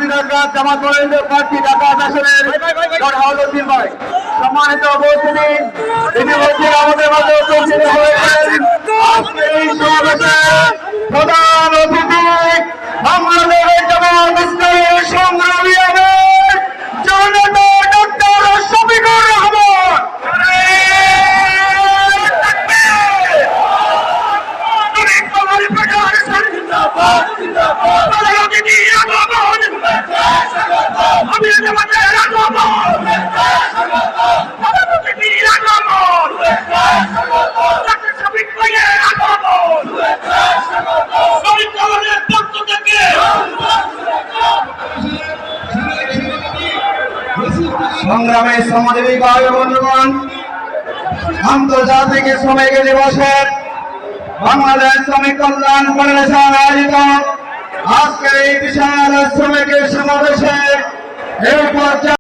হাজি ঢাকা জামাত প্রার্থী ঢাকা আসনের আলাউদ্দিন ভাই সম্মানিত উপস্থিতি ইতিমধ্যে আমাদের মাঝে উপস্থিত হয়েছেন আজকের এই সমাবেশে প্রধান অতিথি বাংলাদেশ জামাত ইসলামী সংগ্রামী জননেতা ডক্টর শফিকুর রহমান। সংগ্রামে শ্রমজীবী ভাই বন্ধুগণ, আন্তর্জাতিক শ্রমিক দিবসের বাংলাদেশ শ্রমিক কল্যাণ ফেডারেশন আয়োজিত আজকের এই বিশাল শ্রমিকের সমাবেশে এই পর্যায়ে